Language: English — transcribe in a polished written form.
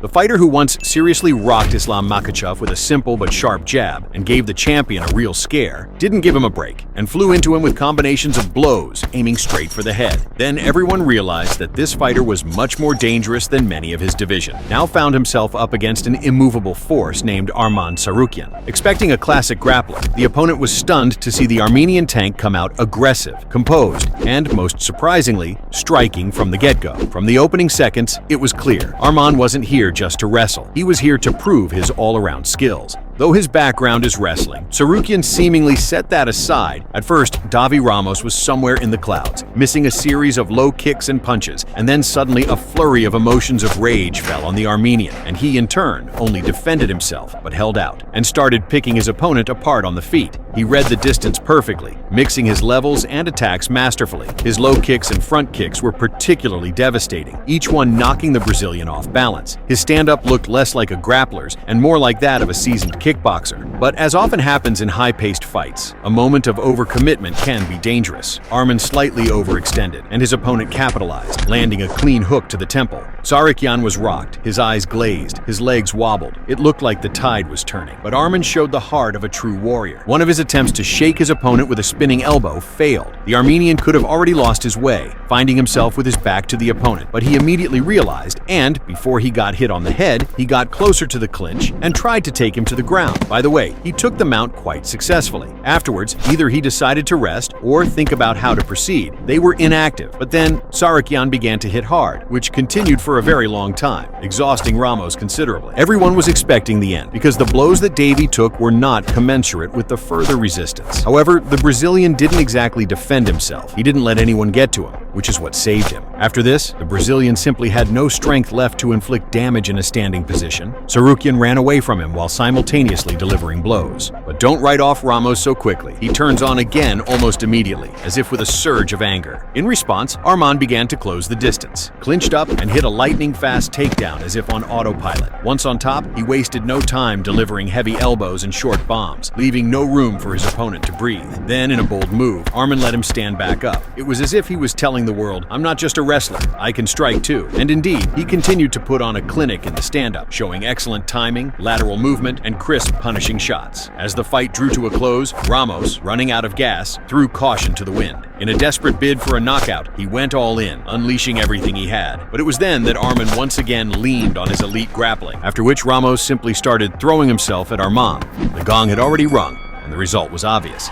The fighter who once seriously rocked Islam Makhachev with a simple but sharp jab and gave the champion a real scare, didn't give him a break and flew into him with combinations of blows, aiming straight for the head. Then everyone realized that this fighter was much more dangerous than many of his division. Now found himself up against an immovable force named Arman Tsarukyan. Expecting a classic grappler, the opponent was stunned to see the Armenian tank come out aggressive, composed, and most surprisingly, striking from the get-go. From the opening seconds, it was clear Arman wasn't here just to wrestle. He was here to prove his all-around skills. Though his background is wrestling, Tsarukyan seemingly set that aside. At first, Davi Ramos was somewhere in the clouds, missing a series of low kicks and punches, and then suddenly a flurry of emotions of rage fell on the Armenian, and he in turn only defended himself but held out, and started picking his opponent apart on the feet. He read the distance perfectly, mixing his levels and attacks masterfully. His low kicks and front kicks were particularly devastating, each one knocking the Brazilian off balance. His stand-up looked less like a grappler's and more like that of a seasoned kickboxer. But as often happens in high-paced fights, a moment of overcommitment can be dangerous. Arman slightly overextended, and his opponent capitalized, landing a clean hook to the temple. Tsarukyan was rocked, his eyes glazed, his legs wobbled. It looked like the tide was turning, but Arman showed the heart of a true warrior. One of his attempts to shake his opponent with a spinning elbow failed. The Armenian could have already lost his way, finding himself with his back to the opponent, but he immediately realized, and before he got hit on the head, he got closer to the clinch and tried to take him to the ground. By the way, he took the mount quite successfully. Afterwards, either he decided to rest or think about how to proceed. They were inactive, but then Tsarukyan began to hit hard, which continued for a very long time, exhausting Ramos considerably. Everyone was expecting the end, because the blows that Davy took were not commensurate with the further resistance. However, the Brazilian didn't exactly defend himself. He didn't let anyone get to him, which is what saved him. After this, the Brazilian simply had no strength left to inflict damage in a standing position. Tsarukyan ran away from him while simultaneously delivering blows. But don't write off Ramos so quickly. He turns on again almost immediately, as if with a surge of anger. In response, Arman began to close the distance, clinched up and hit a lightning-fast takedown as if on autopilot. Once on top, he wasted no time delivering heavy elbows and short bombs, leaving no room for his opponent to breathe. Then, in a bold move, Arman let him stand back up. It was as if he was telling the world, "I'm not just a wrestler, I can strike too." And indeed, he continued to put on a clinic in the stand-up, showing excellent timing, lateral movement, and crisp punishing shots. As the fight drew to a close, Ramos, running out of gas, threw caution to the wind. In a desperate bid for a knockout, he went all in, unleashing everything he had. But it was then that Arman once again leaned on his elite grappling, after which Ramos simply started throwing himself at Arman. The gong had already rung, and the result was obvious.